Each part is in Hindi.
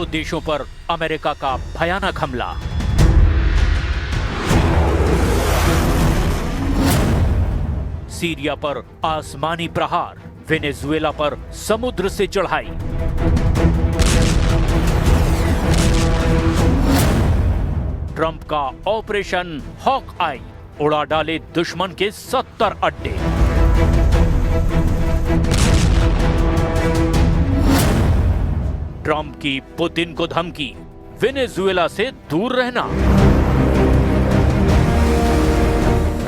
देशों पर अमेरिका का भयानक हमला। सीरिया पर आसमानी प्रहार, वेनेजुएला पर समुद्र से चढ़ाई। ट्रंप का ऑपरेशन हॉक आई, उड़ा डाले दुश्मन के 70 अड्डे। ट्रंप की पुतिन को धमकी, वेनेजुएला से दूर रहना।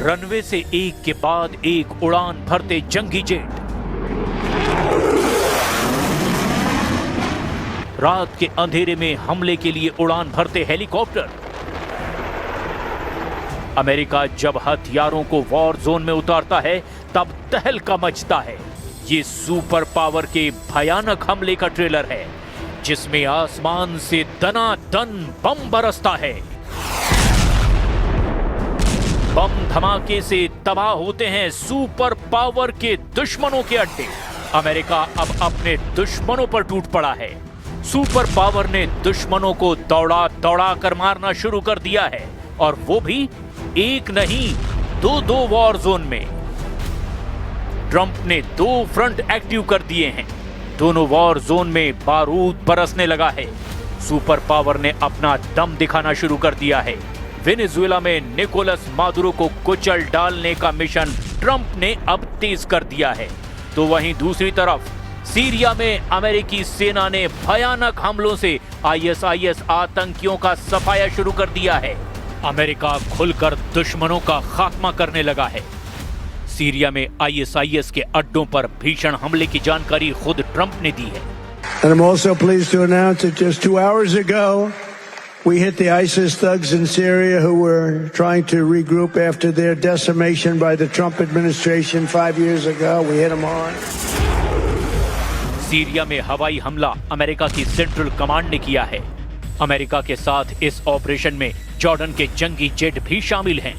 रनवे से एक के बाद एक उड़ान भरते जंगी जेट। रात के अंधेरे में हमले के लिए उड़ान भरते हेलीकॉप्टर। अमेरिका जब हथियारों को वॉर जोन में उतारता है तब तहलका मचता है। ये सुपर पावर के भयानक हमले का ट्रेलर है, जिसमें आसमान से दनादन बम बरसता है। बम धमाके से तबाह होते हैं सुपर पावर के दुश्मनों के अड्डे। अमेरिका अब अपने दुश्मनों पर टूट पड़ा है। सुपर पावर ने दुश्मनों को दौड़ा दौड़ा कर मारना शुरू कर दिया है, और वो भी एक नहीं, दो वॉर जोन में। ट्रंप ने 2 फ्रंट एक्टिव कर दिए हैं। दोनों वॉर जोन में बारूद बरसने लगा है। सुपर पावर ने अपना दम दिखाना शुरू कर दिया है। वेनेजुएला में निकोलस मादुरो को कुचल डालने का मिशन ट्रंप ने अब तेज कर दिया है। तो वहीं दूसरी तरफ सीरिया में अमेरिकी सेना ने भयानक हमलों से आईएसआईएस आतंकियों का सफाया शुरू कर दिया है। अमेरिका खुलकर दुश्मनों का खात्मा करने लगा है। सीरिया में आईएसआईएस के अड्डों पर भीषण हमले की जानकारी खुद ट्रंप ने दी है। And I'm also pleased to announce that just 2 hours ago, we hit the ISIS thugs in Syria who were trying to regroup after their decimation by the Trump administration 5 years ago. We hit them hard. Syria में हवाई हमला अमेरिका की सेंट्रल कमांड ने किया है। अमेरिका के साथ इस ऑपरेशन में जॉर्डन के जंगी जेट भी शामिल हैं।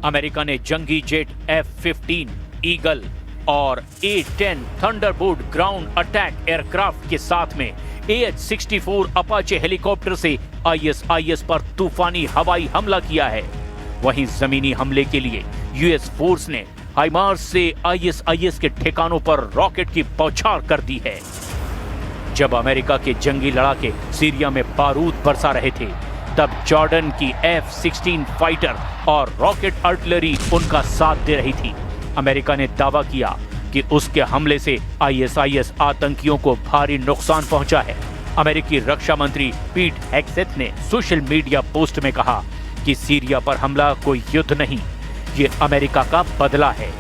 अमेरिका ने जंगी जेट F-15 ईगल और A-10 Thunderbolt ground attack aircraft के साथ में AH-64 अपाचे हेलीकॉप्टर से आईएसआईएस पर तूफानी हवाई हमला किया है। वहीं जमीनी हमले के लिए यूएस फोर्स ने हाइमार्स से आईएसआईएस के ठिकानों पर रॉकेट की बौछार कर दी है। जब अमेरिका के जंगी लड़ाके सीरिया में बारूद बरसा रहे थे, तब जॉर्डन की F-16 फाइटर और रॉकेट आर्टिलरी उनका साथ दे रही थी। अमेरिका ने दावा किया कि उसके हमले से आईएसआईएस आतंकियों को भारी नुकसान पहुंचा है। अमेरिकी रक्षा मंत्री पीट हेग्सेथ ने सोशल मीडिया पोस्ट में कहा कि सीरिया पर हमला कोई युद्ध नहीं, ये अमेरिका का बदला है।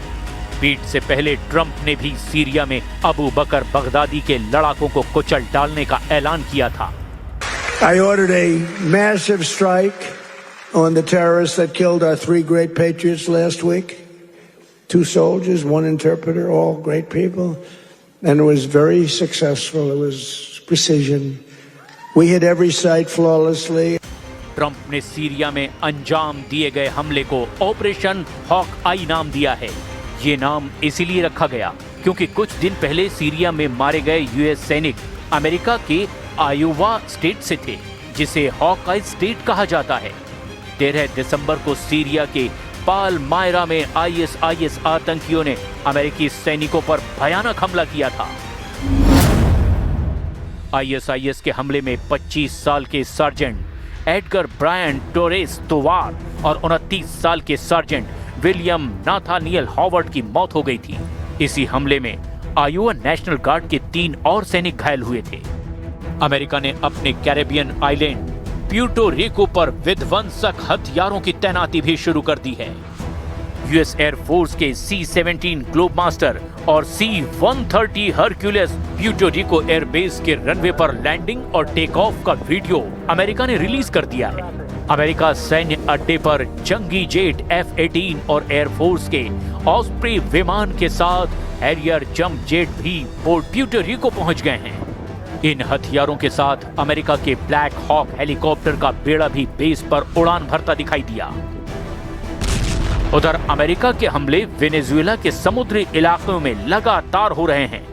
पीट से पहले ट्रंप ने भी सीरिया में अबू बकर बगदादी के लड़ाकों को कुचल डालने का ऐलान किया था। I ordered a massive strike on the terrorists that killed our 3 great patriots last week. 2 soldiers, 1 interpreter, all great people. And it was very successful. It was precision. We hit every site flawlessly. Trump ने सीरिया में अंजाम दिए गए हमले को ऑपरेशन हॉक आई नाम दिया है। ये नाम इसीलिए रखा गया क्योंकि कुछ दिन पहले सीरिया में मारे गए यूएस सैनिक अमेरिका के आयोवा स्टेट से थे, जिसे हॉक आई स्टेट कहा जाता है। 13 दिसंबर को सीरिया के पालमायरा में आईएसआईएस आतंकियों ने अमेरिकी सैनिकों पर भयानक हमला किया था। आईएसआईएस के हमले में 25 साल के सर्जेंट एडगर ब्रायन टोरेस तोवार और 29 साल के सर्जेंट विलियम नाथानियल हॉवर्ड की मौत हो गई थी। इसी हमले में आयोवा नेशनल गार्ड के 3 और सैनिक घायल हुए थे। अमेरिका ने अपने कैरेबियन आइलैंड प्यूर्टो रिको पर विध्वंसक हथियारों की तैनाती भी शुरू कर दी है। यूएस एयरफोर्स के C-17 ग्लोबमास्टर और C-130 Hercules Puerto Rico airbase के रनवे पर लैंडिंग और टेक ऑफ का वीडियो अमेरिका ने रिलीज कर दिया है। अमेरिका सैन्य अड्डे पर जंगी जेट F-18 और एयरफोर्स के ऑस्प्रे विमान के साथ हैरियर जंप जेट भी पोर्ट प्यूर्टो रिको पहुंच गए हैं। इन हथियारों के साथ अमेरिका के ब्लैक हॉक हेलीकॉप्टर का बेड़ा भी बेस पर उड़ान भरता दिखाई दिया। उधर अमेरिका के हमले वेनेजुएला के समुद्री इलाकों में लगातार हो रहे हैं।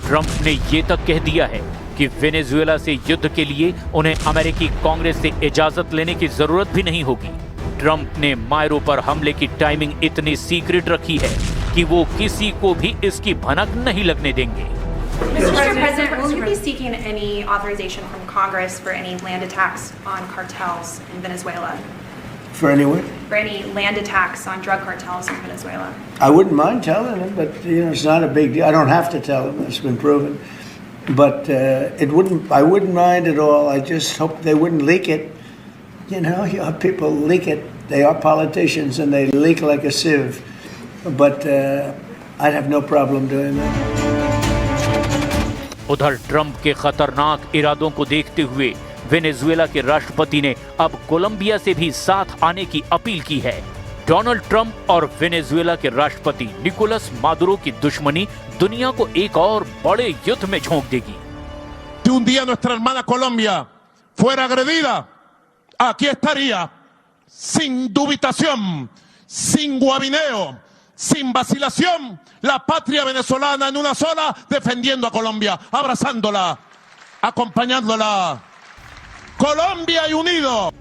ट्रंप ने ये तक कह दिया है कि वेनेजुएला से युद्ध के लिए उन्हें अमेरिकी कांग्रेस से इजाजत लेने की जरूरत भी नहीं होगी। ट्रंप ने मायरो पर हमले की टाइमिंग इतनी सीक्रेट रखी है कि वो किसी को भी इसकी भनक नहीं लगने देंगे। Mr. President, will you be seeking any authorization from Congress for any land attacks on cartels in Venezuela? For anyone? For any land attacks on drug cartels in Venezuela? I wouldn't mind telling them, but it's not a big deal. I don't have to tell them; it's been proven. But I wouldn't mind at all. I just hope they wouldn't leak it. You have people leak it. They are politicians and they leak like a sieve. But I'd have no problem doing that. उधर ट्रंप के खतरनाक इरादों को देखते हुए वेनेजुएला के राष्ट्रपति ने अब कोलंबिया से भी साथ आने की अपील की है। डोनाल्ड ट्रंप और वेनेजुएला के राष्ट्रपति निकोलस मादुरो की दुश्मनी दुनिया को एक और बड़े युद्ध में झोंक देगी। Si un día nuestra hermana Colombia fuera agredida, aquí estaría, sin dubitación, sin guabineo, sin vacilación, la patria venezolana en una sola, defendiendo a Colombia, abrazándola, acompañándola. Colombia y unido.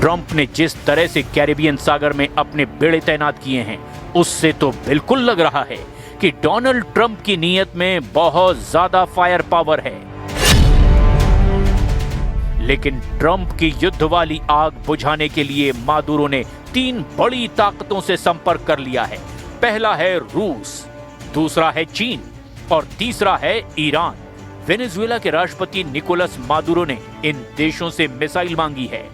Trump ने जिस तरह से कैरिबियन सागर में अपने बेड़े तैनात किए हैं, उससे तो बिल्कुल लग रहा है कि डोनाल्ड ट्रंप की नीयत में बहुत ज्यादा फायर पावर है। लेकिन ट्रंप की युद्ध वाली आग बुझाने के लिए मादुरो ने 3 बड़ी ताकतों से संपर्क कर लिया है। पहला है रूस, दूसरा है चीन और तीसरा है ईरान। वेनेजुएला के राष्ट्रपति निकोलस मादुरो ने इन देशों से मिसाइल मांगी है,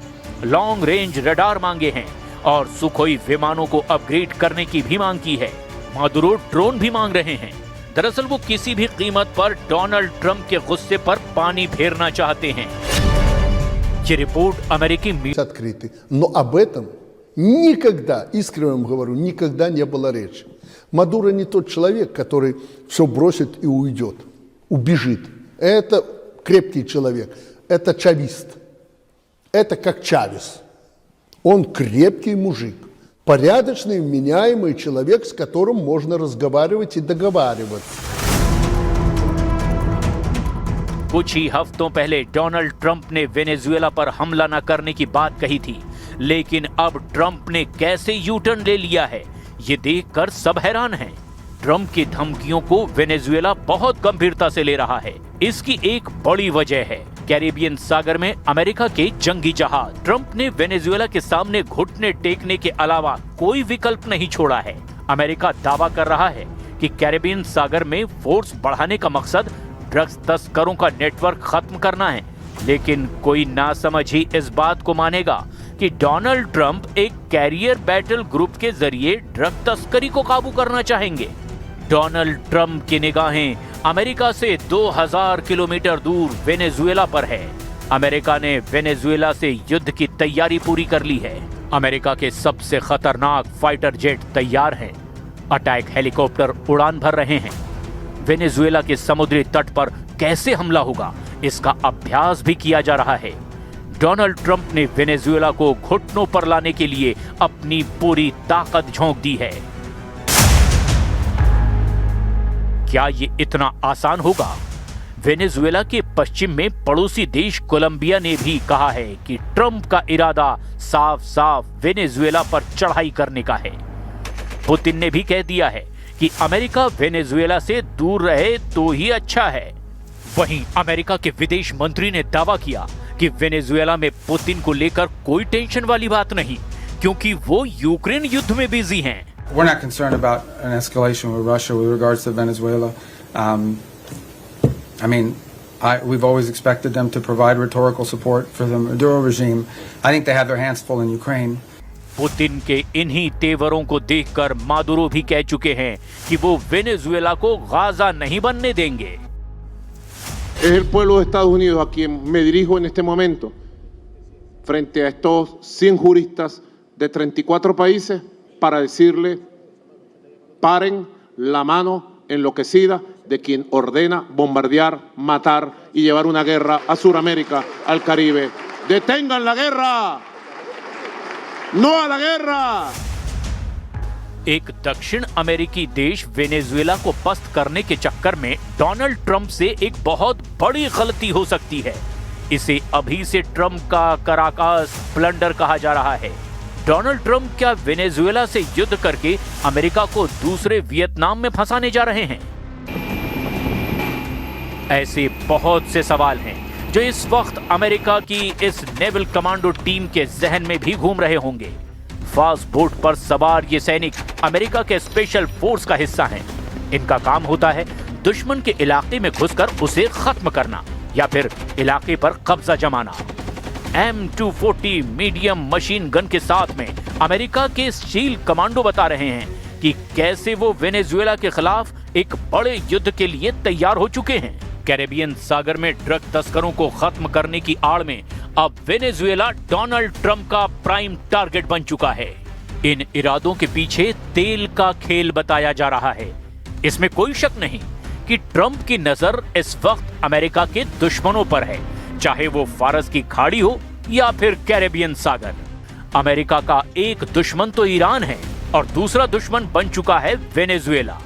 लॉन्ग रेंज रडार मांगे हैं और सुखोई विमानों को अपग्रेड करने की भी मांग की है। मादुरो ड्रोन भी मांग रहे हैं। दरअसल वो किसी भी कीमत पर डोनाल्ड ट्रंप के गुस्से पर पानी फेरना चाहते हैं। ये रिपोर्ट अमेरिकी открыты. Но об этом никогда, искренне вам говорю, никогда не было речи. Мадуро не тот человек, который все бросит и уйдет, убежит. Это крепкий человек, это чавист. Это как Чавес. Он крепкий мужик, порядочный, вменяемый человек, с которым можно разговаривать и договариваться. कुछ ही हफ्तों पहले डोनाल्ड ट्रंप ने वेनेजुएला पर हमला न करने की बात कही थी, लेकिन अब ट्रंप ने कैसे यू टर्न ले लिया है, ये देखकर सब हैरान हैं। ट्रंप की धमकियों को वेनेजुएला बहुत गंभीरता से ले रहा है। इसकी एक बड़ी वजह है कैरिबियन सागर में अमेरिका के जंगी जहाज। ट्रंप ने वेनेजुएला के सामने घुटने टेकने के अलावा कोई विकल्प नहीं छोड़ा है। अमेरिका दावा कर रहा है कि कैरिबियन सागर में फोर्स बढ़ाने का मकसद ड्रग्स तस्करों का नेटवर्क खत्म करना है, लेकिन कोई नासमझ ही इस बात को मानेगा कि डोनाल्ड ट्रंप एक कैरियर बैटल ग्रुप के जरिए ड्रग तस्करी को काबू करना चाहेंगे। डोनाल्ड ट्रंप की निगाहें अमेरिका से 2000 किलोमीटर दूर वेनेजुएला पर है। अमेरिका ने वेनेजुएला से युद्ध की तैयारी पूरी कर ली है। अमेरिका के सबसे खतरनाक फाइटर जेट तैयार हैं। अटैक हेलीकॉप्टर उड़ान भर रहे हैं। वेनेजुएला के समुद्री तट पर कैसे हमला होगा, इसका अभ्यास भी किया जा रहा है। डोनाल्ड ट्रंप ने वेनेजुएला को घुटनों पर लाने के लिए अपनी पूरी ताकत झोंक दी है। क्या ये इतना आसान होगा? वेनेजुएला के पश्चिम में पड़ोसी देश कोलंबिया ने भी कहा है कि ट्रंप का इरादा साफ साफ वेनेजुएला पर चढ़ाई करने का है। पुतिन ने भी कह दिया है कि अमेरिका वेनेजुएला से दूर रहे तो ही अच्छा है। वहीं अमेरिका के विदेश मंत्री ने दावा किया कि वेनेजुएला में पुतिन को लेकर कोई टेंशन वाली बात नहीं, क्योंकि वो यूक्रेन युद्ध में बिजी हैं। We're not concerned about an escalation with Russia with regards to Venezuela. We've always expected them to provide rhetorical support for the Maduro regime. I think they have their hands full in Ukraine. Putin के इन्हीं तेवरों को देखकर मादुरो भी कह चुके हैं कि वो वेनेजुएला को गाजा नहीं बनने देंगे। Es el pueblo de Estados Unidos a quien me dirijo en este momento frente a estos 100 juristas de 34 países para decirle: paren la mano enloquecida de quien ordena bombardear, matar y llevar una guerra a Sudamérica, al Caribe. ¡Detengan la guerra! no a la guerra. एक दक्षिण अमेरिकी देश वेनेजुएला को पस्त करने के चक्कर में डोनाल्ड ट्रंप से एक बहुत बड़ी गलती हो सकती है। इसे अभी से ट्रंप का कराकास प्लंडर कहा जा रहा है। डोनाल्ड ट्रंप क्या वेनेजुएला से युद्ध करके अमेरिका को दूसरे वियतनाम में फंसाने जा रहे हैं? ऐसे बहुत से सवाल हैं जो इस वक्त अमेरिका की इस नेवल कमांडो टीम के जहन में भी घूम रहे होंगे। फास्ट बोट पर सवार ये सैनिक अमेरिका के स्पेशल फोर्स का हिस्सा हैं। इनका काम होता है दुश्मन के इलाके में घुसकर उसे खत्म करना या फिर इलाके पर कब्जा जमाना। M240 मीडियम मशीन गन के साथ में अमेरिका के स्टील कमांडो बता रहे हैं कि कैसे वो वेनेजुएला के खिलाफ एक बड़े युद्ध के लिए तैयार हो चुके हैं। कैरेबियन सागर में ड्रग तस्करों को खत्म करने की आड़ में अब वेनेजुएला डोनाल्ड ट्रंप का प्राइम टारगेट बन चुका है। इन इरादों के पीछे तेल का खेल बताया जा रहा है। इसमें कोई शक नहीं कि ट्रंप की नजर इस वक्त अमेरिका के दुश्मनों पर है, चाहे वो फारस की खाड़ी हो या फिर कैरेबियन सागर। अमेरिका का एक दुश्मन तो ईरान है और दूसरा दुश्मन बन चुका है वेनेजुएला,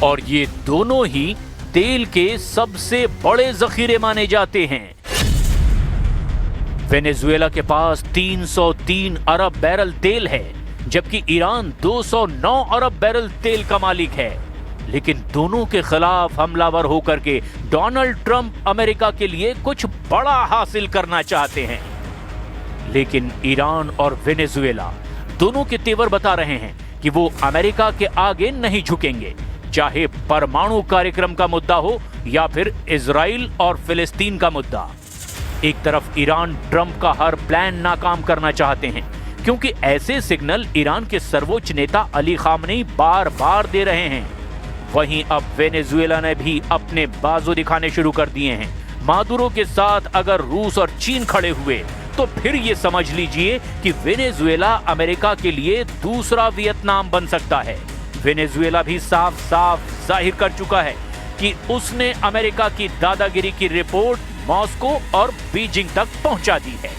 और ये दोनों ही तेल के सबसे बड़े जखीरे माने जाते हैं। वेनेजुएला के पास 303 अरब बैरल तेल है, जबकि ईरान 209 अरब बैरल तेल का मालिक है। लेकिन दोनों के खिलाफ हमलावर होकर के डोनाल्ड ट्रंप अमेरिका के लिए कुछ बड़ा हासिल करना चाहते हैं। लेकिन ईरान और वेनेजुएला दोनों के तेवर बता रहे हैं कि वो अमेरिका के आगे नहीं झुकेंगे, चाहे परमाणु कार्यक्रम का मुद्दा हो या फिर इजराइल और फिलिस्तीन का मुद्दा। एक तरफ ईरान ट्रंप का हर प्लान नाकाम करना चाहते हैं, क्योंकि ऐसे सिग्नल ईरान के सर्वोच्च नेता अली खामनेई बार बार दे रहे हैं। वहीं अब वेनेजुएला ने भी अपने बाजू दिखाने शुरू कर दिए हैं। मादुरो के साथ अगर रूस और चीन खड़े हुए तो फिर ये समझ लीजिए कि वेनेजुएला अमेरिका के लिए दूसरा वियतनाम बन सकता है। वेनेजुएला भी साफ साफ जाहिर कर चुका है कि उसने अमेरिका की दादागिरी की रिपोर्ट मॉस्को और बीजिंग तक पहुंचा दी है।